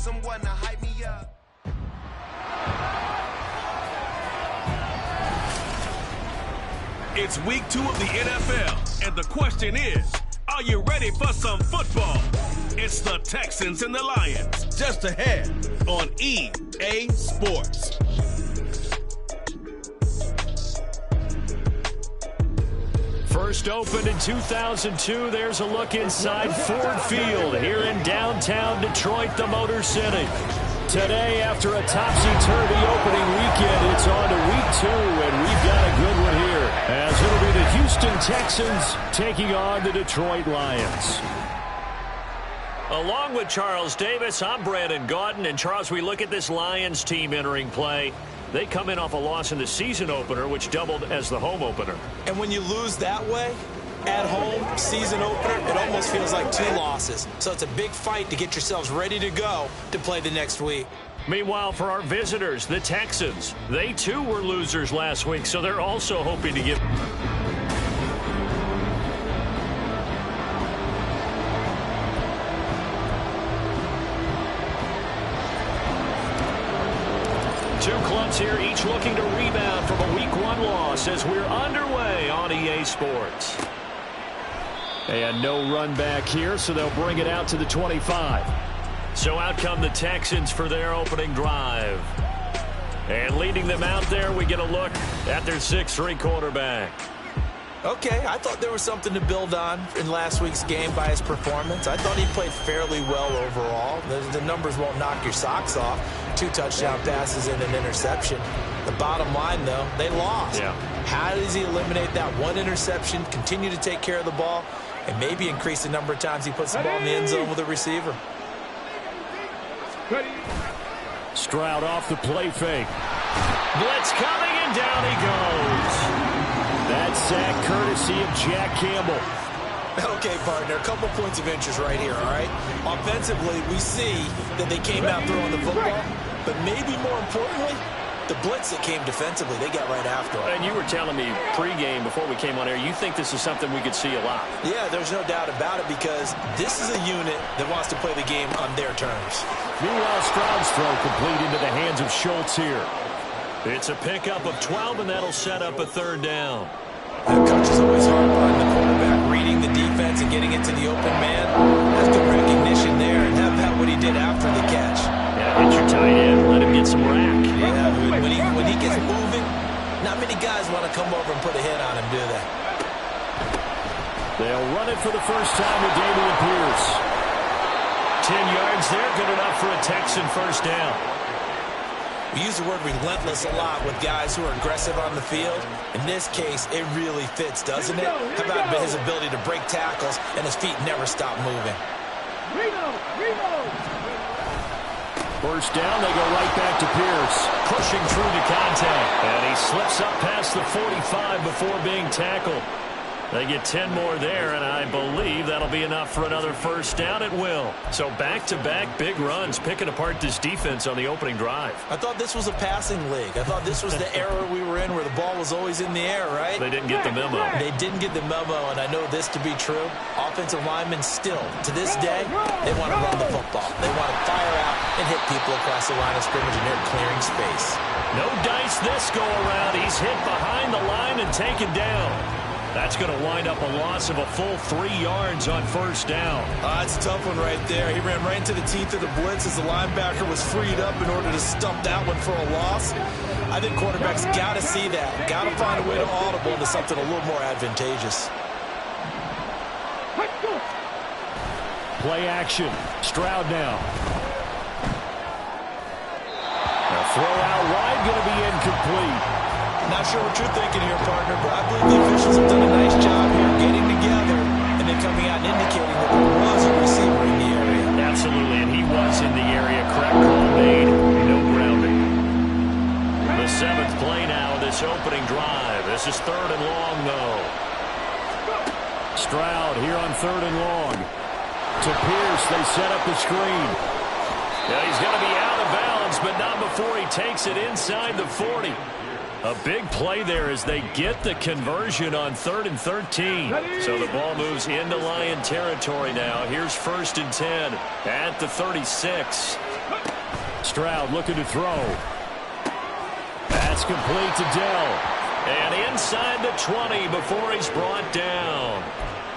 someone to hype me up. It's week 2 of the NFL, and the question is, are you ready for some football? It's the Texans and the Lions, just ahead on EA Sports. First opened in 2002, there's a look inside Ford Field here in downtown Detroit, the Motor City. Today, after a topsy-turvy opening weekend, it's on to week 2, and we've got a good one here, as it'll be the Houston Texans taking on the Detroit Lions. Along with Charles Davis, I'm Brandon Gaudin, and Charles, we look at this Lions team entering play. They come in off a loss in the season opener, which doubled as the home opener. And when you lose that way, at home, season opener, it almost feels like 2 losses. So it's a big fight to get yourselves ready to go to play the next week. Meanwhile, for our visitors, the Texans, they too were losers last week, so they're also hoping to get... Two clubs here, each looking to rebound from a Week 1 loss as we're underway on EA Sports. And no run back here, so they'll bring it out to the 25. So out come the Texans for their opening drive. And leading them out there, we get a look at their 6'3" quarterback. Okay, I thought there was something to build on in last week's game by his performance. I thought he played fairly well overall. The numbers won't knock your socks off. 2 touchdown passes and an interception. The bottom line, though, they lost. Yeah. How does he eliminate that 1 interception, continue to take care of the ball, and maybe increase the number of times he puts the ball in the end zone with a receiver? Stroud off the play fake. Blitz coming, and down he goes. That sack courtesy of Jack Campbell. Okay, partner, a couple points of interest right here, all right? Offensively, we see that they came out throwing the football, but maybe more importantly, the blitz that came defensively, they got right after it. And you were telling me pregame before we came on air, you think this is something we could see a lot. Yeah, there's no doubt about it because this is a unit that wants to play the game on their terms. Meanwhile, Stroud's throw complete into the hands of Schultz here. It's a pickup of 12, and that'll set up a 3rd down. The coach is always hard on the quarterback, reading the defense and getting into the open man. That's good recognition there, and how about what he did after the catch? Yeah, hit your tight end, let him get some rack. Yeah, when he gets moving, not many guys want to come over and put a hit on him, do they? They'll run it for the first time with Dameon Pierce. 10 yards there, good enough for a Texan first down. We use the word relentless a lot with guys who are aggressive on the field. In this case, it really fits, doesn't it? How about his ability to break tackles and his feet never stop moving? First down, they go right back to Pierce. Pushing through to contact. And he slips up past the 45 before being tackled. They get 10 more there, and I believe that'll be enough for another first down at will. So back-to-back big runs, picking apart this defense on the opening drive. I thought this was a passing league. I thought this was the era we were in where the ball was always in the air, right? They didn't get the memo. They didn't get the memo, and I know this to be true. Offensive linemen still, to this day, they want to run the football. They want to fire out and hit people across the line of scrimmage, and they're clearing space. No dice this go-around. He's hit behind the line and taken down. That's going to wind up a loss of a full 3 yards on first down. That's a tough one right there. He ran right into the teeth of the blitz as the linebacker was freed up in order to stump that one for a loss. I think quarterbacks got to see that. Got to find a way to audible into something a little more advantageous. Play action. Stroud now. A throw out wide, going to be incomplete. Not sure what you're thinking here, partner, but I believe the officials have done a nice job here getting together and then coming out and indicating that there was a receiver in the area. Absolutely, and he was in the area. Correct call made. No grounding. The 7th play now, this opening drive. This is 3rd and long, though. Stroud here on 3rd and long. To Pierce, they set up the screen. Yeah, he's going to be out of bounds, but not before he takes it inside the 40. A big play there as they get the conversion on 3rd and 13. So the ball moves into Lion territory now. Here's 1st and 10 at the 36. Stroud looking to throw. That's complete to Dell. And inside the 20 before he's brought down.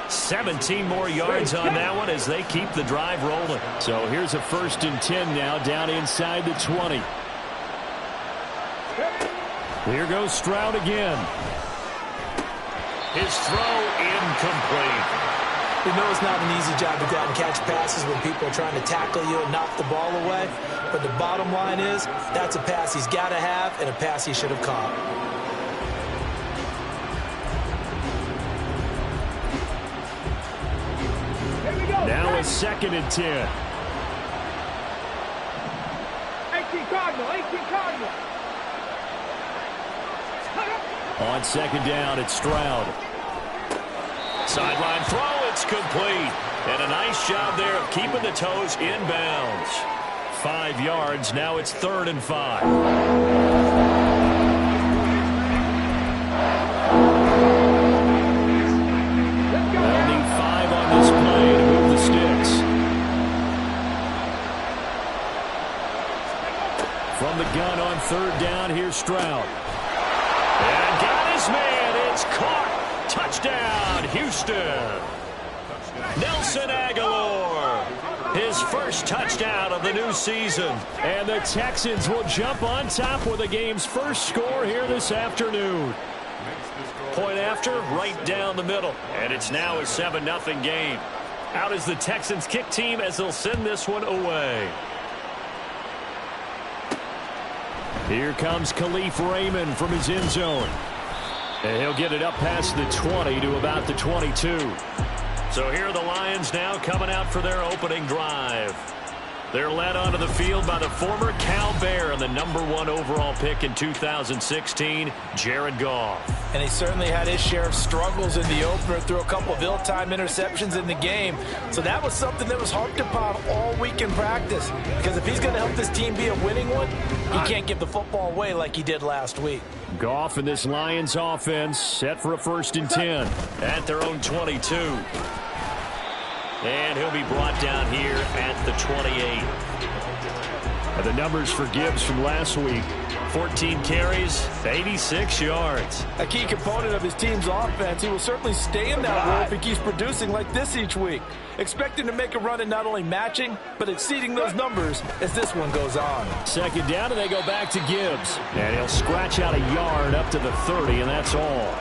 17 more yards on that one as they keep the drive rolling. So here's a 1st and 10 now down inside the 20. Here goes Stroud again. His throw incomplete. We know it's not an easy job to go out and catch passes when people are trying to tackle you and knock the ball away. But the bottom line is that's a pass he's got to have and a pass he should have caught. Now a 2nd and 10. 18 Cardinal, 18 Cardinal. On 2nd down, it's Stroud. Sideline throw, it's complete. And a nice job there of keeping the toes inbounds. 5 yards, now it's 3rd and 5. They'll need 5 on this play to move the sticks. From the gun on 3rd down, here's Stroud. And got his man, it's caught. Touchdown, Houston. Nelson Aguilar, his first touchdown of the new season. And the Texans will jump on top with the game's first score here this afternoon. Point after, right down the middle. And it's now a 7-0 game. Out is the Texans kick team as they'll send this one away. Here comes Khalif Raymond from his end zone. And he'll get it up past the 20 to about the 22. So here are the Lions now coming out for their opening drive. They're led onto the field by the former Cal Bear and the #1 overall pick in 2016, Jared Goff. And he certainly had his share of struggles in the opener, threw a couple of ill-timed interceptions in the game. So that was something that was harped upon all week in practice. Because if he's going to help this team be a winning one, he can't give the football away like he did last week. Goff and this Lions offense set for a 1st and 10 at their own 22. And he'll be brought down here at the 28. The numbers for Gibbs from last week: 14 carries, 86 yards. A key component of his team's offense. He will certainly stay in that role if he keeps producing like this each week. Expect him to make a run at not only matching, but exceeding those numbers as this one goes on. 2nd down, and they go back to Gibbs. And he'll scratch out a yard up to the 30, and that's all.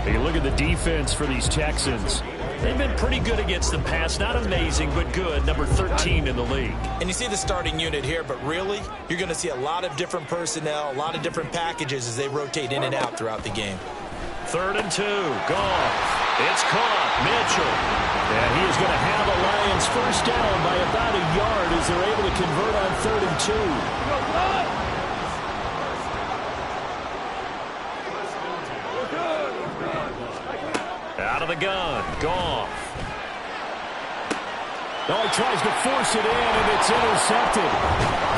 You look at the defense for these Texans. They've been pretty good against the pass. Not amazing, but good. Number 13 in the league. And you see the starting unit here, but really, you're going to see a lot of different personnel, a lot of different packages as they rotate in and out throughout the game. 3rd and 2. Goff. It's caught. Mitchell. And he is going to have a Lions first down by about a yard as they're able to convert on 3rd and 2. Out of the gun, Goff. Oh, he tries to force it in, and it's intercepted.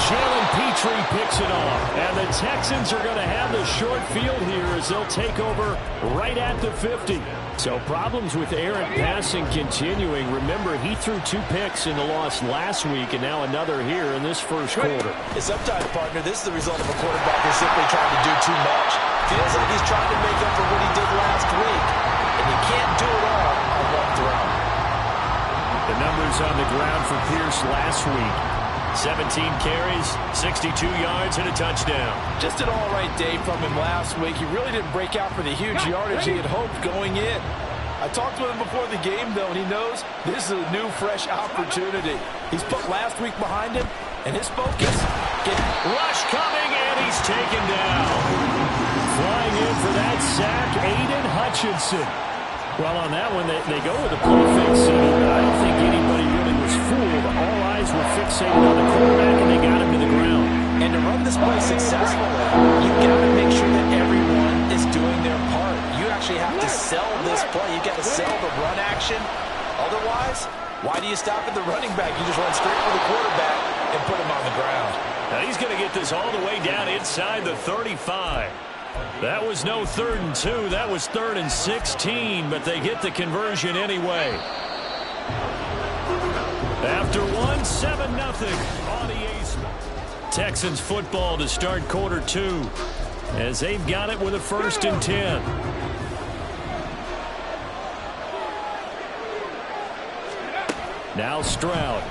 Jalen Petrie picks it off. And the Texans are going to have the short field here as they'll take over right at the 50. So problems with errant passing continuing. Remember, he threw 2 picks in the loss last week, and now another here in this first quarter. Sometimes, partner, this is the result of a quarterback who's simply trying to do too much. Feels like he's trying to make up for what he did last week. And you can't do it all on one throw. The numbers on the ground for Pierce last week: 17 carries, 62 yards, and a touchdown. Just an all-right day from him last week. He really didn't break out for the huge yardage he had hoped going in. I talked with him before the game, though, and he knows this is a new, fresh opportunity. He's put last week behind him, and his focus. Rush coming, and he's taken down. Flying in for that sack, Aiden Hutchinson. Well, on that one, they go with a play fake seating, but I don't think anybody really was fooled. All eyes were fixated on the quarterback, and they got him to the ground. And to run this play successfully, you've got to make sure that everyone is doing their part. You actually have to sell this play. You've got to sell the run action. Otherwise, why do you stop at the running back? You just run straight for the quarterback and put him on the ground. Now he's going to get this all the way down inside the 35. That was no 3rd and 2. That was 3rd and 16, but they get the conversion anyway. After 1, 7-0 on EA Sports. Texans football to start quarter 2 as they've got it with a 1st and 10. Now Stroud.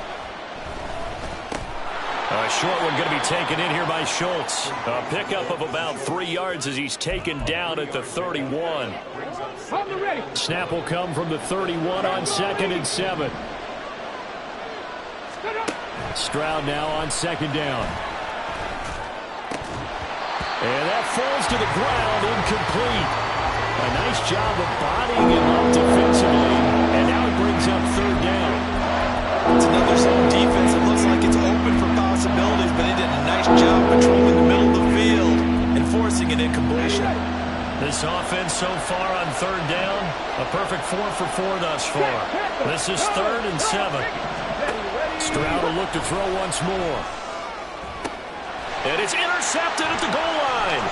A short one going to be taken in here by Schultz. A pickup of about 3 yards as he's taken down at the 31. Snap will come from the 31 on 2nd and 7. Stroud now on 2nd down. And that falls to the ground, incomplete. A nice job of bodying him up defensively, and now it brings up 3rd down. It's another zone defense. It looks like it's open for possibilities, but he did a nice job patrolling the middle of the field and forcing an incompletion. This offense so far on 3rd down, a perfect 4 for 4 thus far. This is 3rd and 7. Stroud will look to throw once more. And it's intercepted at the goal line.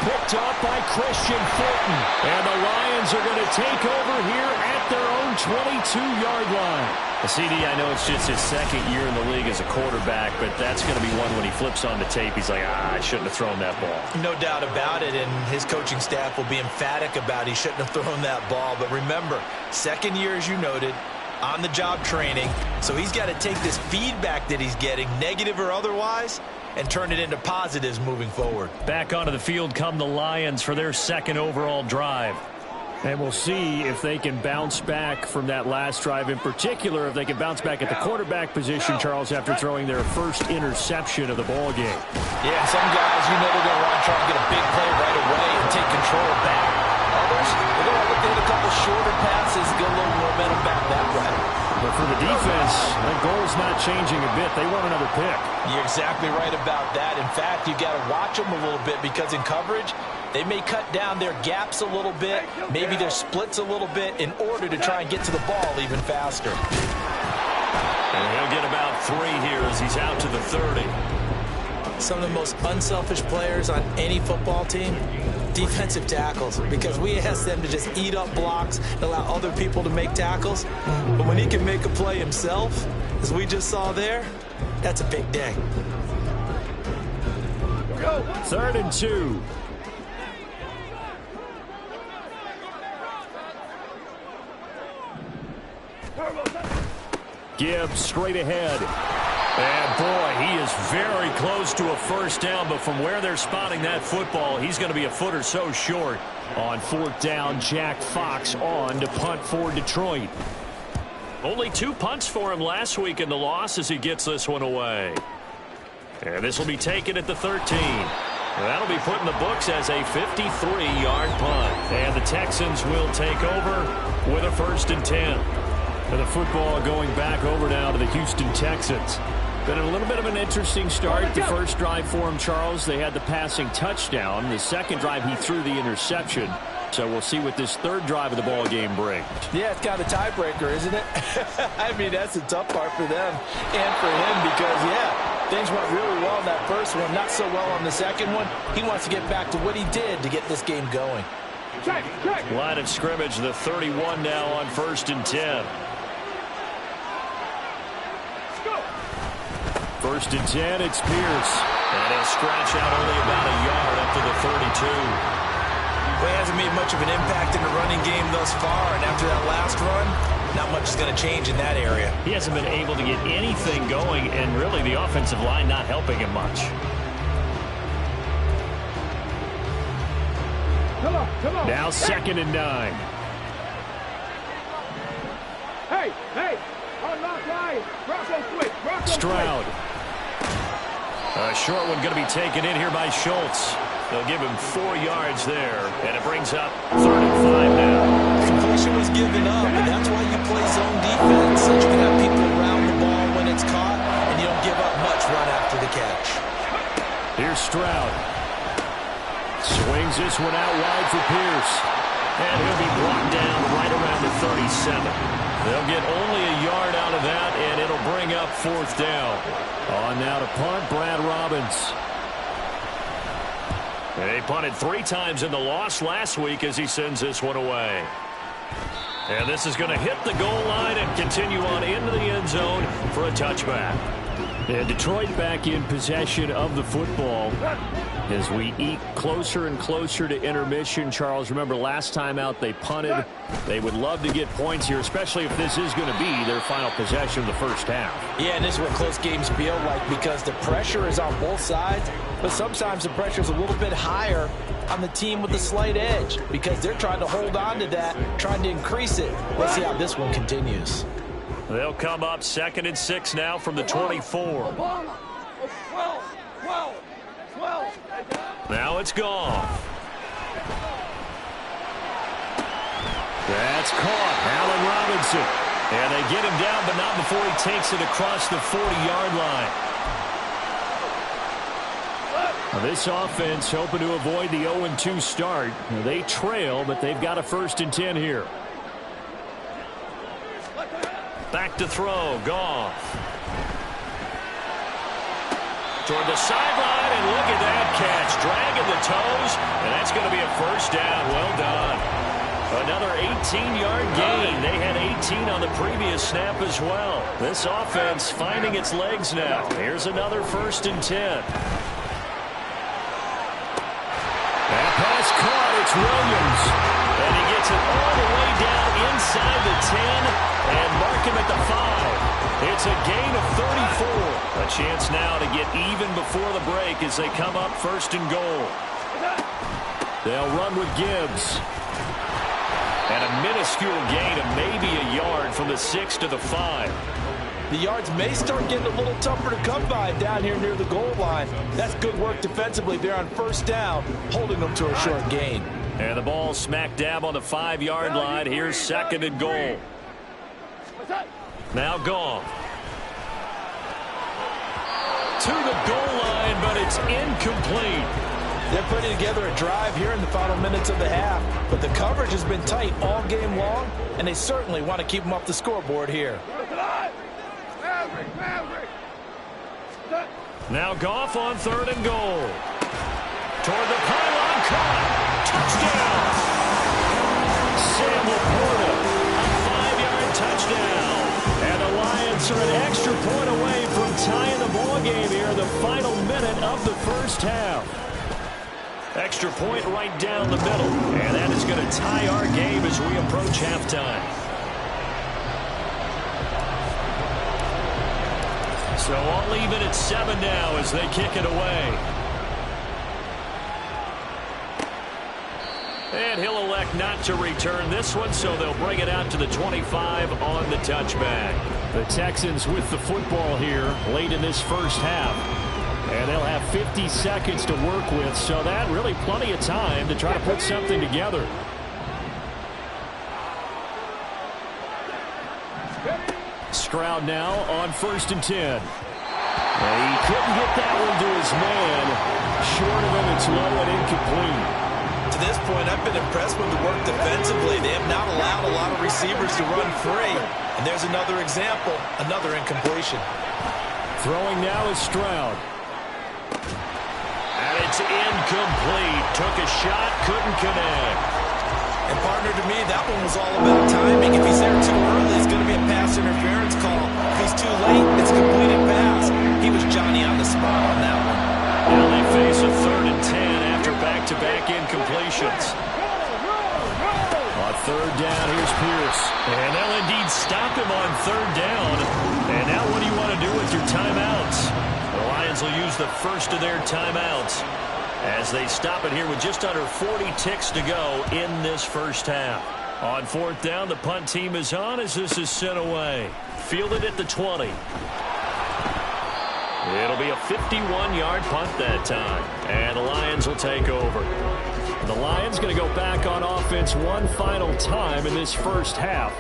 Picked up by Christian Fulton. And the Lions are going to take over here at their own 22-yard line. CD, I know it's just his 2nd year in the league as a quarterback, but that's going to be one when he flips on the tape. He's like, I shouldn't have thrown that ball. No doubt about it, and his coaching staff will be emphatic about he shouldn't have thrown that ball. But remember, 2nd year, as you noted, on-the-job training, so he's got to take this feedback that he's getting, negative or otherwise, and turn it into positives moving forward. Back onto the field come the Lions for their 2nd overall drive. And we'll see if they can bounce back from that last drive, in particular if they can bounce back at the quarterback position, Charles, after throwing their first interception of the ball game. Yeah, some guys, you know, they're going to want to try to get a big play right away and take control back. Others, they're going to look to hit a couple shorter passes, get a little momentum back that way. But for the defense, that goal's not changing a bit. They want another pick. You're exactly right about that. In fact, you got to watch them a little bit because in coverage, they may cut down their gaps a little bit, maybe their splits a little bit in order to try and get to the ball even faster. And he'll get about 3 here as he's out to the 30. Some of the most unselfish players on any football team, defensive tackles, because we ask them to just eat up blocks and allow other people to make tackles. But when he can make a play himself, as we just saw there, that's a big day. 3rd and 2. Gibbs straight ahead. And boy, he is very close to a 1st down, but from where they're spotting that football, he's going to be a foot or so short. On 4th down, Jack Fox on to punt for Detroit. Only 2 punts for him last week in the loss as he gets this one away. And this will be taken at the 13. That'll be put in the books as a 53-yard punt. And the Texans will take over with a 1st and 10. And the football going back over now to the Houston Texans. Been a little bit of an interesting start. The first drive for him, Charles, they had the passing touchdown. The 2nd drive, he threw the interception. So we'll see what this 3rd drive of the ball game brings. Yeah, it's kind of a tiebreaker, isn't it? I mean, that's the tough part for them and for him because, yeah, things went really well in that first one, not so well on the 2nd one. He wants to get back to what he did to get this game going. Line of scrimmage, the 31 now on 1st and 10. 1st and 10, it's Pierce. And he'll scratch out only about a yard up to the 32. Well, he hasn't made much of an impact in the running game thus far, and after that last run, not much is going to change in that area. He hasn't been able to get anything going, and really the offensive line not helping him much. Come on. Now 2nd and 9. Hey, unlock line. Bronco quick. Stroud. A short one going to be taken in here by Schultz. They'll give him 4 yards there, and it brings up 3rd and 5 now. Completion was given up, and that's why you play zone defense, so you can have people around the ball when it's caught, and you don't give up much run after the catch. Here's Stroud. Swings this one out wide for Pierce. And he'll be brought down right around the 37. They'll get only a yard out of that, and it'll bring up 4th down. On now to punt, Brad Robbins. They punted 3 times in the loss last week as he sends this one away. And this is going to hit the goal line and continue on into the end zone for a touchback. And Detroit back in possession of the football as we eke closer and closer to intermission. Charles, remember last time out they punted. They would love to get points here, especially if this is going to be their final possession of the first half. Yeah, and this is what close games feel like because the pressure is on both sides, but sometimes the pressure is a little bit higher on the team with the slight edge because they're trying to hold on to that, trying to increase it. Let's see how this one continues. They'll come up 2nd and 6 now from the 24. Now it's gone. That's caught. Allen Robinson. And they get him down, but not before he takes it across the 40-yard line. Now this offense hoping to avoid the 0-2 start. They trail, but they've got a 1st and 10 here. Back to throw. Goff. Toward the sideline, and look at that catch. Dragging the toes, and that's going to be a 1st down. Well done. Another 18-yard gain. They had 18 on the previous snap as well. This offense finding its legs now. Here's another 1st and 10. That pass caught. It's Williams. And he gets it all the way down inside the 10 and mark him at the 5. It's a gain of 34. A chance now to get even before the break as they come up 1st and goal. They'll run with Gibbs. And a minuscule gain of maybe a yard from the 6 to the 5. The yards may start getting a little tougher to come by down here near the goal line. That's good work defensively there on 1st down, holding them to a short gain. And the ball smack dab on the 5-yard line. Here's 2nd and goal. Now Goff. To the goal line, but it's incomplete. They're putting together a drive here in the final minutes of the half, but the coverage has been tight all game long, and they certainly want to keep them off the scoreboard here. Now Goff on 3rd and goal. Toward the pylon, caught. Touchdown. Sam Laporta, a 5-yard touchdown. And the Lions are an extra point away from tying the ball game here in the final minute of the first half. Extra point right down the middle. And that is going to tie our game as we approach halftime. So all even at 7 now as they kick it away. And he'll elect not to return this one, so they'll bring it out to the 25 on the touchback. The Texans with the football here late in this first half. And they'll have 50 seconds to work with, so that really plenty of time to try to put something together. Stroud now on 1st and 10. And he couldn't get that one to his man. Short of him, it's low and incomplete. To this point, I've been impressed with the work defensively. They have not allowed a lot of receivers to run free. And there's another example, another incompletion. Throwing now is Stroud. And it's incomplete. Took a shot, couldn't connect. And partner, to me, that one was all about timing. If he's there too early, it's going to be a pass interference call. If he's too late, it's a completed pass. He was Johnny on the spot on that one. Now they face a 3rd and 10 after back-to-back incompletions. On 3rd down, here's Pierce. And they'll indeed stop him on 3rd down. And now what do you want to do with your timeouts? The Lions will use the first of their timeouts as they stop it here with just under 40 ticks to go in this first half. On 4th down, the punt team is on as this is sent away. Fielded at the 20. It'll be a 51-yard punt that time. And the Lions will take over. The Lions going to go back on offense one final time in this first half.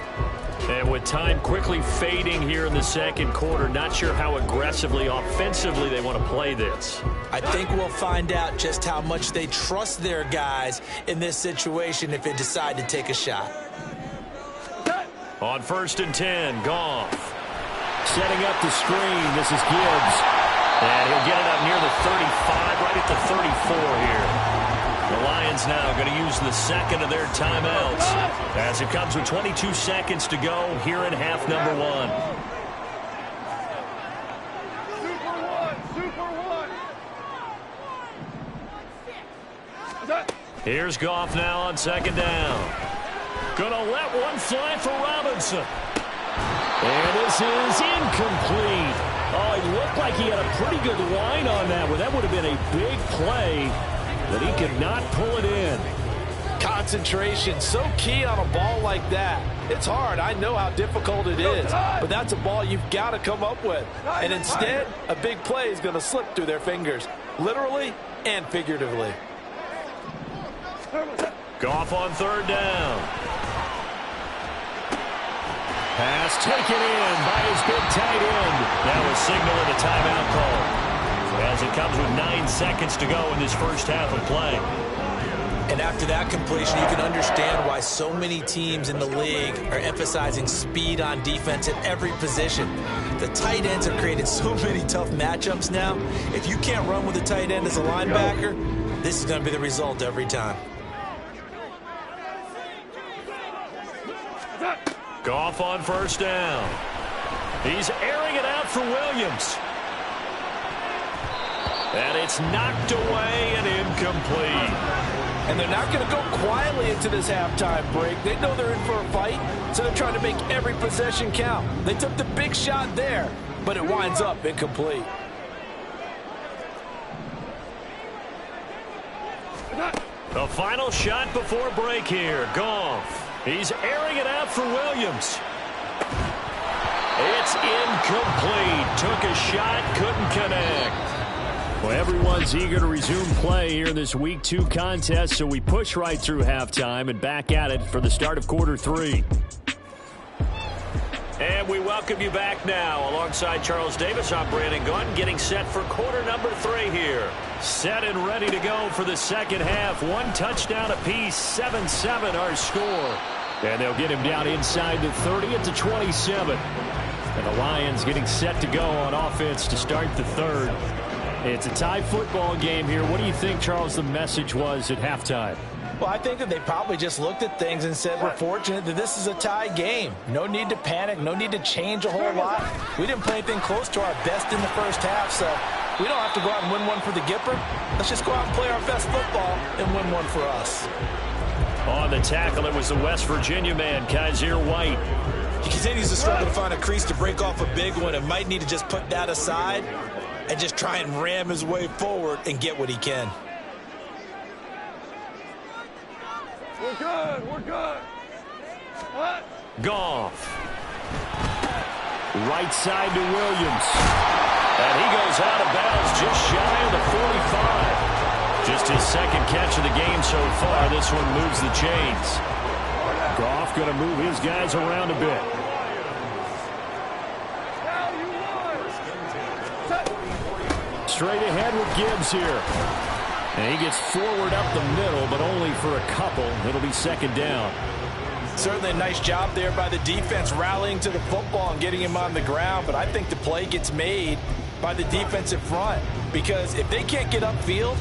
And with time quickly fading here in the second quarter, not sure how aggressively, offensively they want to play this. I think we'll find out just how much they trust their guys in this situation if they decide to take a shot. On 1st and 10, Goff. Setting up the screen, this is Gibbs. And he'll get it up near the 35, right at the 34 here. The Lions now going to use the second of their timeouts as it comes with 22 seconds to go here in half number 1. Here's Goff now on second down. Gonna let one fly for Robinson. And this is incomplete. Oh, it looked like he had a pretty good line on that one. That would have been a big play, but he could not pull it in. Concentration, so key on a ball like that. It's hard. I know how difficult it is, but that's a ball you've got to come up with. And instead, a big play is going to slip through their fingers, literally and figuratively. Goff on third down. Pass taken in by his big tight end. That was signaling a timeout call, as it comes with 9 seconds to go in this first half of play. And after that completion, you can understand why so many teams in the league are emphasizing speed on defense at every position. The tight ends have created so many tough matchups now. If you can't run with a tight end as a linebacker, this is going to be the result every time. Goff on first down. He's airing it out for Williams. And it's knocked away and incomplete. And they're not going to go quietly into this halftime break. They know they're in for a fight, so they're trying to make every possession count. They took the big shot there, but it winds up incomplete. The final shot before break here. Goff. He's airing it out for Williams. It's incomplete. Took a shot, couldn't connect. Well, everyone's eager to resume play here in this Week 2 contest, so we push right through halftime and back at it for the start of quarter 3. And we welcome you back now. Alongside Charles Davis, I'm Brandon Gunn, getting set for quarter number 3 here. Set and ready to go for the second half. 1 touchdown apiece, 7-7 our score. And they'll get him down inside the 30 at the 27. And the Lions getting set to go on offense to start the third. It's a tie football game here. What do you think, Charles, the message was at halftime? Well, I think that they probably just looked at things and said, we're fortunate that this is a tie game. No need to panic. No need to change a whole lot. We didn't play anything close to our best in the first half, so we don't have to go out and win one for the Gipper. Let's just go out and play our best football and win one for us. On the tackle, it was the West Virginia man, Kaiser White. He continues to struggle to find a crease to break off a big one and might need to just put that aside and just try and ram his way forward and get what he can. We're good. We're good. What? Goff. Right side to Williams. And he goes out of bounds just shy of the 45. Just his second catch of the game so far. This one moves the chains. Goff going to move his guys around a bit. Straight ahead with Gibbs here. And he gets forward up the middle, but only for a couple. It'll be second down. Certainly a nice job there by the defense rallying to the football and getting him on the ground. But I think the play gets made by the defensive front. Because if they can't get upfield,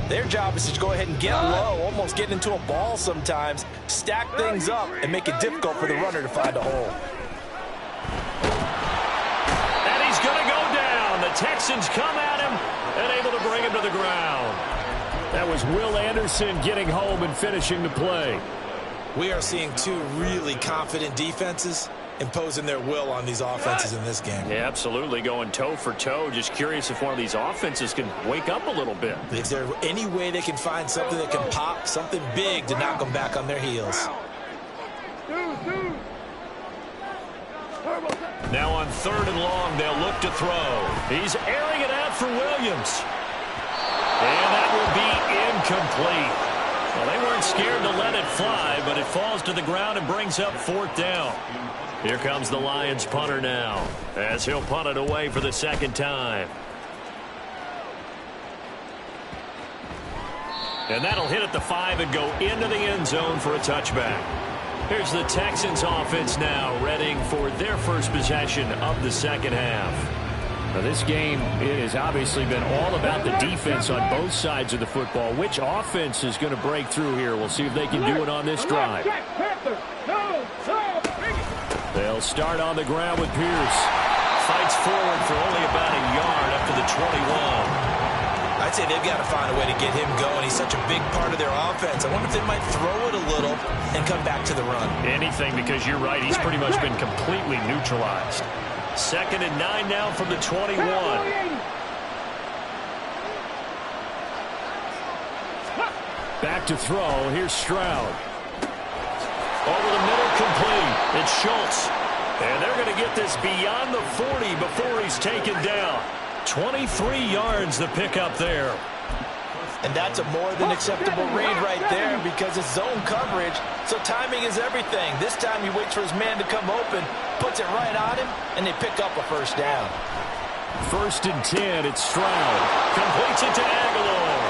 their job is to go ahead and get low, almost get into a ball sometimes, stack things up, and make it difficult for the runner to find a hole. And he's going to go down. The Texans come at him and able to bring him to the ground. That was Will Anderson getting home and finishing the play. We are seeing 2 really confident defenses imposing their will on these offenses in this game. Yeah, absolutely, going toe for toe. Just curious if one of these offenses can wake up a little bit. Is there any way they can find something that can pop, something big to knock them back on their heels? Now on 3rd and long, they'll look to throw. He's airing it out for Williams. And that will be incomplete. Well, they weren't scared to let it fly, but it falls to the ground and brings up 4th down. Here comes the Lions punter now, as he'll punt it away for the second time. And that'll hit at the 5 and go into the end zone for a touchback. Here's the Texans offense now, readying for their first possession of the second half. Now, this game, it has obviously been all about the defense on both sides of the football. Which offense is going to break through here? We'll see if they can do it on this drive. They'll start on the ground with Pierce. Fights forward for only about a yard up to the 21. I I'd say they've got to find a way to get him going. He's such a big part of their offense. I wonder if they might throw it a little and come back to the run. Anything, because you're right. He's pretty much been completely neutralized. 2nd and 9 now from the 21. Back to throw. Here's Stroud. Over the middle, complete. It's Schultz. And they're going to get this beyond the 40 before he's taken down. 23 yards the pickup there. And that's a more than acceptable read right there because it's zone coverage, so timing is everything. This time he waits for his man to come open, puts it right on him, and they pick up a first down. 1st and 10, it's Stroud. Completes it to Aguilar.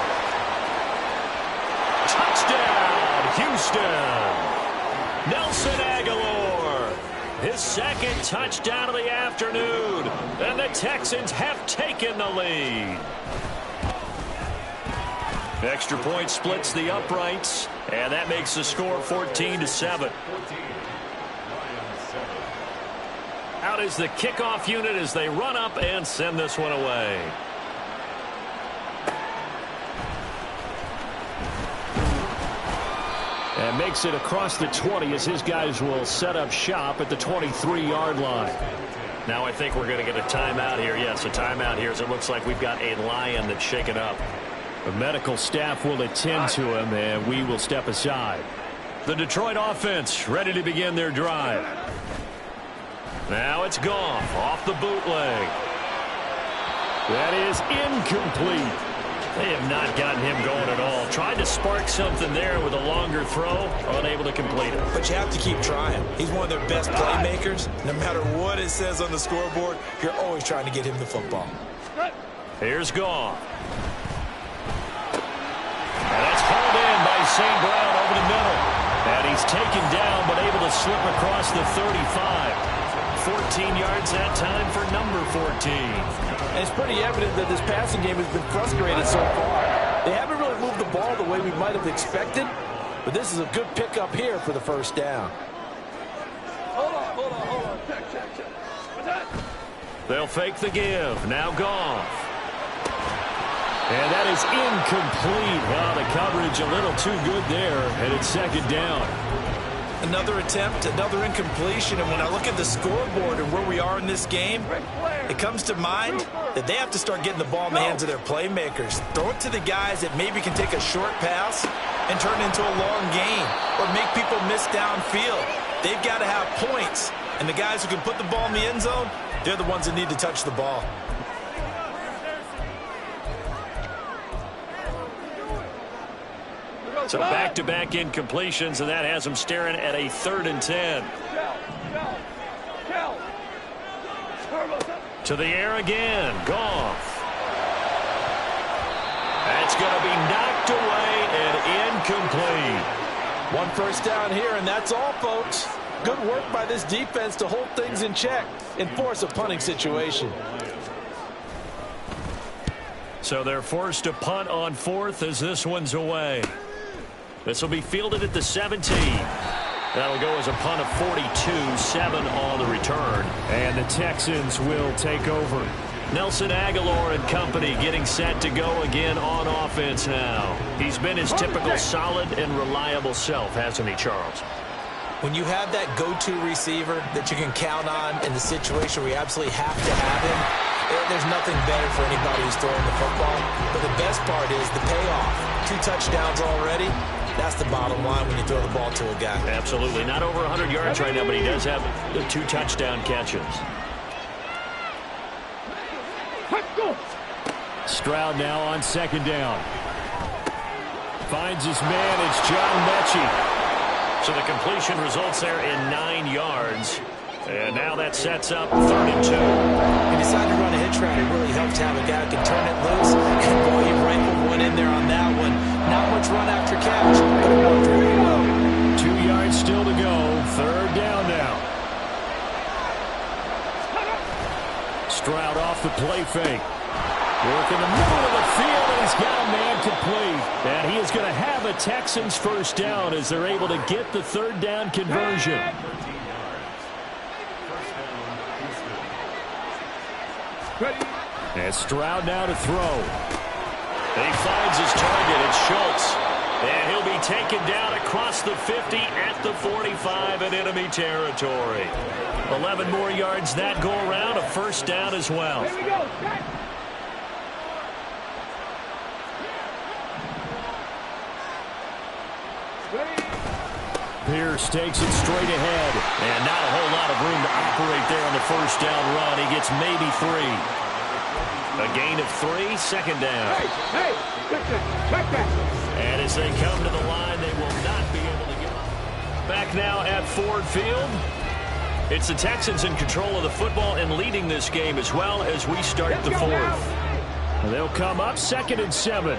Touchdown, Houston. Nelson Aguilar. His 2nd touchdown of the afternoon. And the Texans have taken the lead. Extra point splits the uprights. And that makes the score 14-7. Out is the kickoff unit as they run up and send this one away. And makes it across the 20 as his guys will set up shop at the 23-yard line. Now I think we're going to get a timeout here. Yes, a timeout here as it looks like we've got a Lion that's shaken up. The medical staff will attend to him, and we will step aside. The Detroit offense ready to begin their drive. Now it's Goff off the bootleg. That is incomplete. They have not gotten him going at all. Tried to spark something there with a longer throw, unable to complete it. But you have to keep trying. He's one of their best playmakers. No matter what it says on the scoreboard, you're always trying to get him the football. Here's Goff. And that's hauled in by St. Brown over the middle. And he's taken down but able to slip across the 35. 14 yards that time for number 14. And it's pretty evident that this passing game has been frustrated so far. They haven't really moved the ball the way we might have expected, but this is a good pickup here for the first down. Hold on. Check. What's that? They'll fake the give. Now Goff. And that is incomplete. Well, the coverage a little too good there, and it's 2nd down. Another attempt, another incompletion, and when I look at the scoreboard and where we are in this game, it comes to mind that they have to start getting the ball in the hands of their playmakers. Throw it to the guys that maybe can take a short pass and turn it into a long gain or make people miss downfield. They've got to have points, and the guys who can put the ball in the end zone, they're the ones that need to touch the ball. So back-to-back incompletions, and that has them staring at a 3rd and 10. To the air again. Goff. That's going to be knocked away and incomplete. One first down here, and that's all, folks. Good work by this defense to hold things in check and force a punting situation. So they're forced to punt on 4th as this one's away. This will be fielded at the 17. That'll go as a punt of 42, 7 on the return. And the Texans will take over. Nelson Aguilar and company getting set to go again on offense now. He's been his typical solid and reliable self, hasn't he, Charles? When you have that go-to receiver that you can count on in the situation where you absolutely have to have him, there's nothing better for anybody who's throwing the football. But the best part is the payoff. 2 touchdowns already. That's the bottom line when you throw the ball to a guy. Absolutely. Not over 100 yards right now, but he does have the 2 touchdown catches. Stroud now on 2nd down. Finds his man. It's John Mechie. So the completion results there in 9 yards. And now that sets up 3rd and 2. He decided to run a hitch route. It really helps to have a guy who can turn it loose. And boy, he rifled one in there on that one. Not much run after catch, but it worked really well. 2 yards still to go. 3rd down now. Stroud off the play fake. Work in the middle of the field, and he's got a man complete. And he is going to have a Texans first down as they're able to get the 3rd down conversion. And Stroud now to throw. Schultz. And he'll be taken down across the 50 at the 45 in enemy territory. 11 more yards that go around, a first down as well. Here we go. Pierce takes it straight ahead. And not a whole lot of room to operate there on the first down run. He gets maybe 3. A gain of 3, second down. Hey, check that. And as they come to the line, they will not be able to get up. Back now at Ford Field. It's the Texans in control of the football and leading this game as well as we start the fourth. They'll come up 2nd and 7.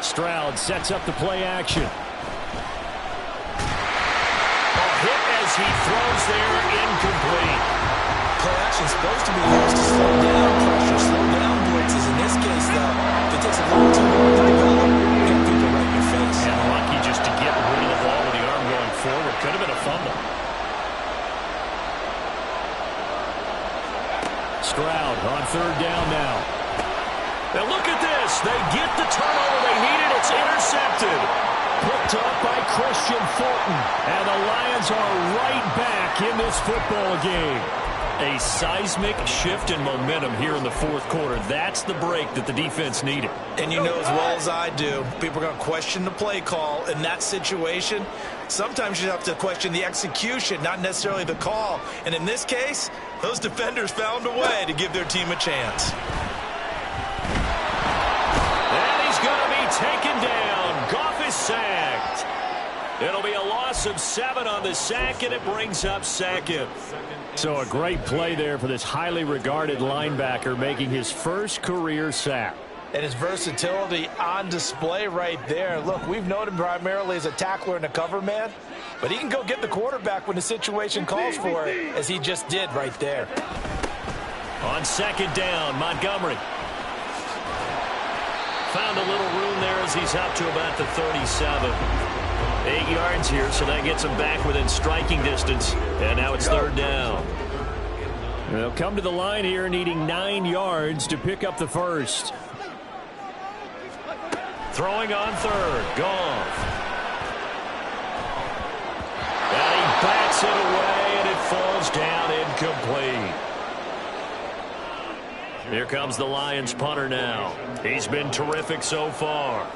Stroud sets up the play action. A hit as he throws there, incomplete. Play action is supposed to be used to slow down pressure, slow down blitzes. In this case, though, if it takes a little too long to develop, you got people right in your face. And lucky just to get rid of the ball with the arm going forward. Could have been a fumble. Stroud on 3rd down now. Now look at this. They get the turnover they needed. It's intercepted. Picked up by Christian Fulton. And the Lions are right back in this football game. A seismic shift in momentum here in the fourth quarter. That's the break that the defense needed. And you know as well as I do, people are going to question the play call in that situation. Sometimes you have to question the execution, not necessarily the call. And in this case, those defenders found a way to give their team a chance. And he's going to be taken down. Goff is sacked. It'll be a loss of 7 on the sack, and it brings up 2nd. So a great play there for this highly regarded linebacker making his first career sack. And his versatility on display right there. Look, we've known him primarily as a tackler and a cover man, but he can go get the quarterback when the situation calls for it, as he just did right there. On 2nd down, Montgomery. Found a little room there as he's up to about the 37. 8 yards here, so that gets him back within striking distance. And now it's 3rd down. They'll come to the line here needing 9 yards to pick up the first. Throwing on 3rd, Goff. And he bats it away, and it falls down incomplete. Here comes the Lions punter now. He's been terrific so far.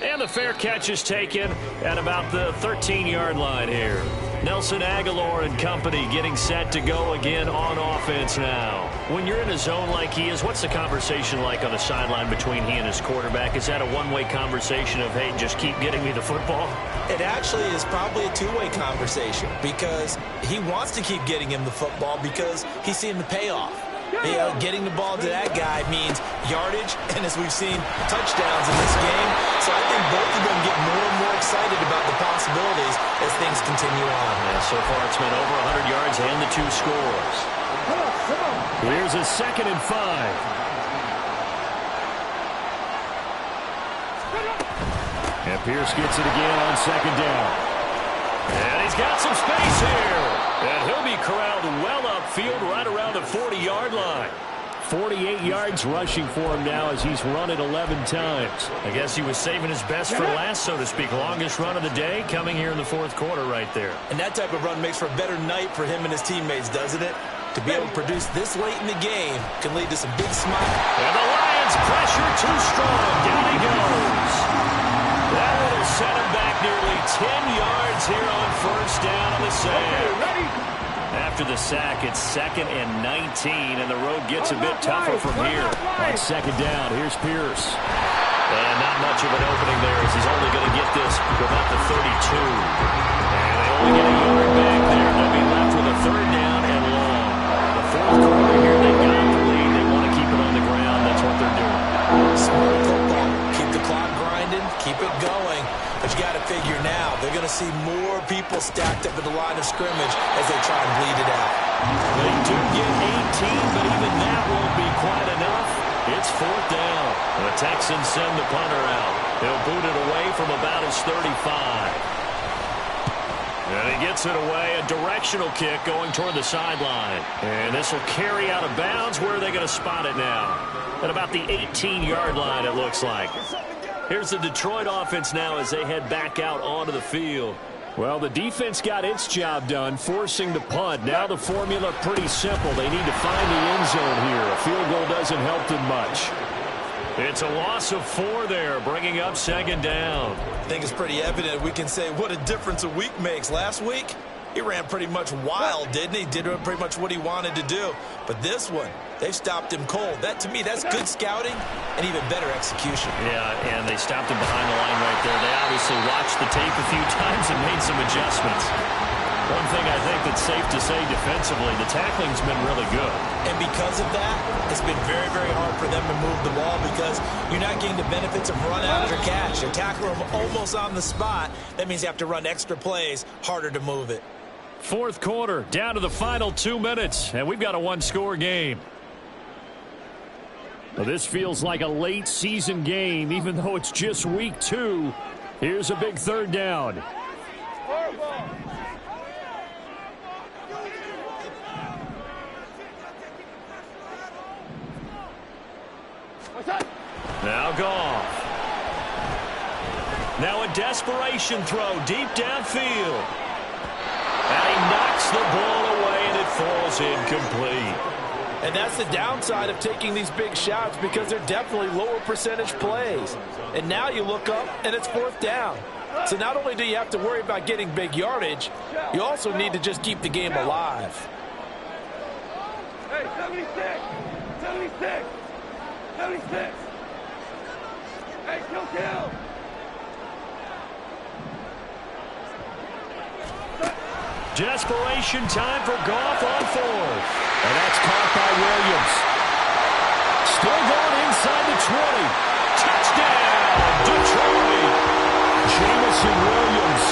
And the fair catch is taken at about the 13-yard line here. Nelson Aguilar and company getting set to go again on offense now. When you're in a zone like he is, what's the conversation like on the sideline between he and his quarterback? Is that a one-way conversation of, hey, just keep getting me the football? It actually is probably a two-way conversation because he wants to keep getting him the football because he's seeing the payoff. You know, getting the ball to that guy means yardage, and as we've seen, touchdowns in this game. So I think both of them get more and more excited about the possibilities as things continue on. Yeah, so far it's been over 100 yards and the 2 scores. Here's a 2nd and 5. And Pierce gets it again on 2nd down. And he's got some space here. And he'll be corralled well upfield right around the 40-yard line. 48 yards rushing for him now as he's run it 11 times. I guess he was saving his best for last, so to speak. Longest run of the day coming here in the fourth quarter right there. And that type of run makes for a better night for him and his teammates, doesn't it? To be able to produce this late in the game can lead to some big smiles. And the Lions pressure too strong. Down he goes. That will set him back nearly 10 yards here on first down on the sack. After the sack, it's 2nd and 19, and the road gets a bit tougher from here. On 2nd down, here's Pierce. And not much of an opening there as he's only going to get this to about the 32. And they only get a yard back there. They'll be left with a 3rd down and long. The fourth quarter here, they've got the lead. They want to keep it on the ground. That's what they're doing. Smart football. Keep the clock grinding. Keep it going. But you got to figure now, they're going to see more people stacked up at the line of scrimmage as they try and bleed it out. They do get 18, but even that won't be quite enough. It's 4th down. The Texans send the punter out. He'll boot it away from about his 35. And he gets it away, a directional kick going toward the sideline. And this will carry out of bounds. Where are they going to spot it now? At about the 18-yard line, it looks like. Here's the Detroit offense now as they head back out onto the field. Well, the defense got its job done, forcing the punt. Now the formula pretty simple. They need to find the end zone here. A field goal doesn't help them much. It's a loss of 4 there, bringing up second down. I think it's pretty evident. We can say what a difference a week makes. Last week, he ran pretty much wild, didn't he? Did pretty much what he wanted to do. But this one, they stopped him cold. That, to me, that's good scouting and even better execution. Yeah, and they stopped him behind the line right there. They obviously watched the tape a few times and made some adjustments. One thing I think that's safe to say defensively, the tackling's been really good. And because of that, it's been very, very hard for them to move the ball because you're not getting the benefits of run after catch. They tackle them almost on the spot. That means you have to run extra plays, harder to move it. Fourth quarter, down to the final 2 minutes, and we've got a one-score game. Well, this feels like a late season game, even though it's just week 2. Here's a big third down. Now Goff. Now a desperation throw deep downfield. And he knocks the ball away, and it falls incomplete. And that's the downside of taking these big shots because they're definitely lower percentage plays. And now you look up, and it's fourth down. So not only do you have to worry about getting big yardage, you also need to just keep the game alive. Hey, 76! 76! 76! Hey, kill! Desperation time for Goff on 4th. And that's caught by Williams. Still going inside the 20. Touchdown, Detroit. Jamison Williams,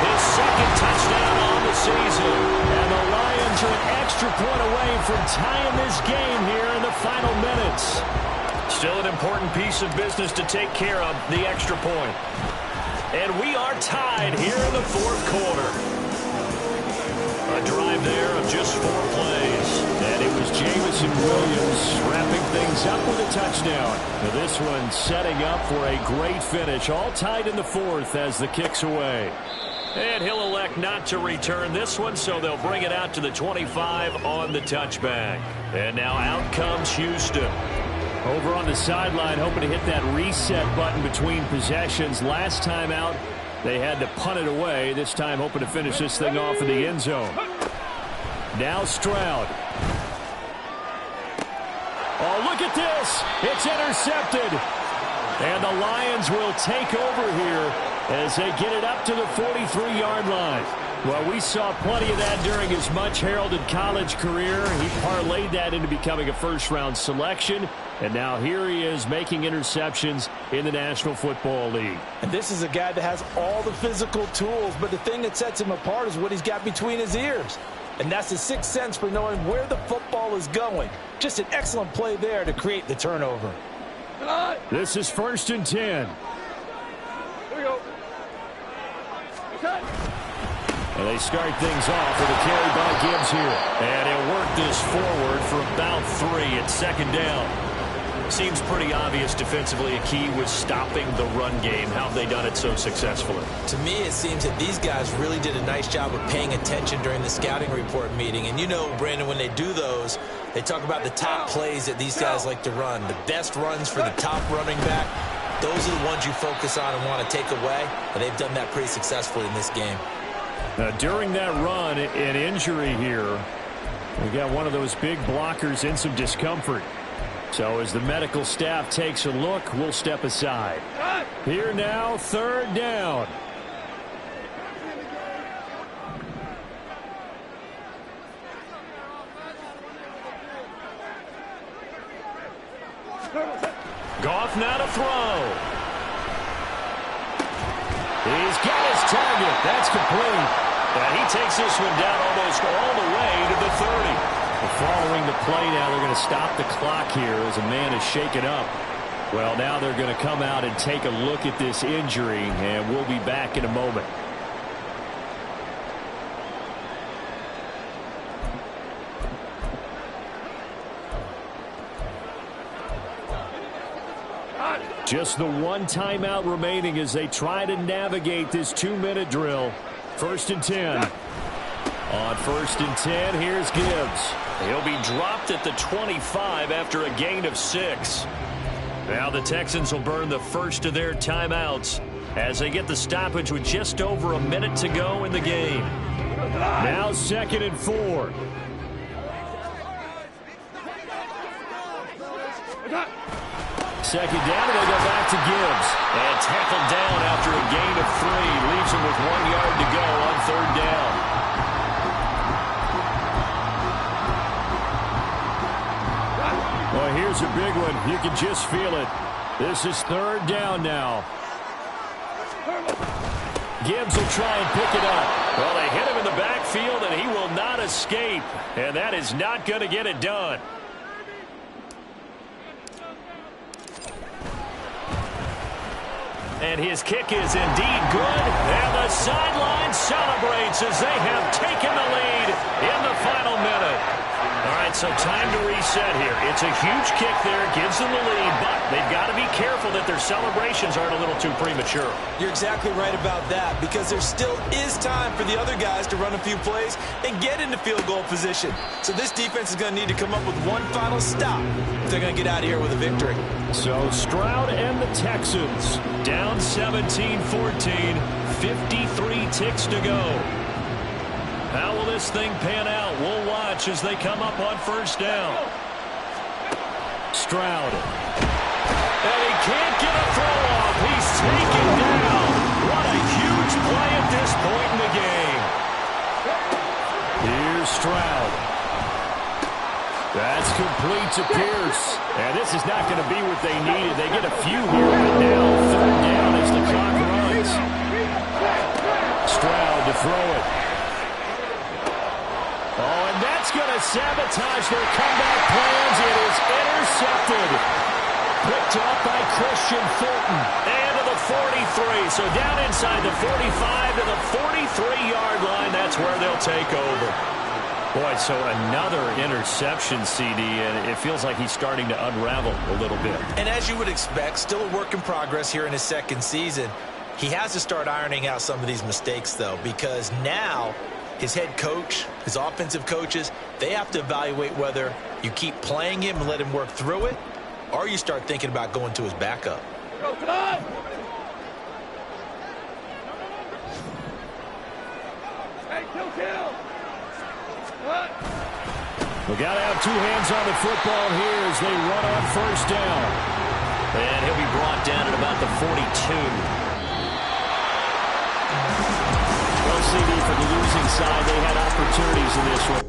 his second touchdown on the season. And the Lions are an extra point away from tying this game here in the final minutes. Still an important piece of business to take care of, the extra point. And we are tied here in the fourth quarter. A drive there of just 4 plays. And it was Jamison Williams wrapping things up with a touchdown. Now this one setting up for a great finish. All tied in the 4th as the kick's away. And he'll elect not to return this one, so they'll bring it out to the 25 on the touchback. And now out comes Houston. Over on the sideline, hoping to hit that reset button between possessions. Last time out, they had to punt it away. This time hoping to finish this thing off in the end zone. Now Stroud. Oh, look at this. It's intercepted. And the Lions will take over here as they get it up to the 43-yard line. Well, we saw plenty of that during his much-heralded college career. He parlayed that into becoming a first-round selection. And now here he is making interceptions in the National Football League. And this is a guy that has all the physical tools, but the thing that sets him apart is what he's got between his ears. And that's the sixth sense for knowing where the football is going. Just an excellent play there to create the turnover. This is 1st and 10. Here we go. And they start things off with a carry by Gibbs here. And he'll work this forward for about 3 at second down. Seems pretty obvious defensively a key was stopping the run game. How have they done it so successfully? To me, it seems that these guys really did a nice job of paying attention during the scouting report meeting. And you know, Brandon, when they do those, they talk about the top plays that these guys like to run. The best runs for the top running back. Those are the ones you focus on and want to take away. And they've done that pretty successfully in this game. Now, during that run, an injury here. We got one of those big blockers in some discomfort. So as the medical staff takes a look, we'll step aside. Here now, 3rd down. Goff now to throw. He's got his target. That's complete. And he takes this one down almost all the way to the 30. Following the play now, they're going to stop the clock here as a man is shaken up. Well, now they're going to come out and take a look at this injury, and we'll be back in a moment. Just the one timeout remaining as they try to navigate this 2-minute drill. 1st and 10. On 1st and 10, here's Gibbs. He'll be dropped at the 25 after a gain of 6. Now the Texans will burn the first of their timeouts as they get the stoppage with just over a minute to go in the game. Now 2nd and 4. Second down, and they go back to Gibbs. And tackled down after a gain of 3. Leaves him with 1 yard to go on 3rd down. Well, here's a big one. You can just feel it. This is 3rd down now. Gibbs will try and pick it up. Well, they hit him in the backfield, and he will not escape. And that is not going to get it done. And his kick is indeed good. And the sideline celebrates as they have taken the lead in the final minute. All right, so time to reset here. It's a huge kick there, gives them the lead, but they've got to be careful that their celebrations aren't a little too premature. You're exactly right about that, because there still is time for the other guys to run a few plays and get into field goal position. So this defense is going to need to come up with one final stop if they're going to get out of here with a victory. So Stroud and the Texans down 17-14, 53 ticks to go. How will this thing pan out? We'll watch as they come up on 1st down. Stroud. And he can't get a throw off. He's taken down. What a huge play at this point in the game. Here's Stroud. That's complete to Pierce. And this is not going to be what they needed. They get a few here, but now 3rd down as the clock runs. Stroud to throw it. Oh, and that's going to sabotage their comeback plans. It is intercepted. Picked up by Christian Fulton. And to the 43. So down inside the 45 to the 43-yard line. That's where they'll take over. Boy, so another interception, CD, and it feels like he's starting to unravel a little bit. And as you would expect, still a work in progress here in his 2nd season. He has to start ironing out some of these mistakes, though, because now his head coach, his offensive coaches, they have to evaluate whether you keep playing him and let him work through it, or you start thinking about going to his backup. Go, time! Hey, kill! What? We got to have 2 hands on the football here as they run on 1st down. And he'll be brought down at about the 42. Well, CD, for the losing side, they had opportunities in this one.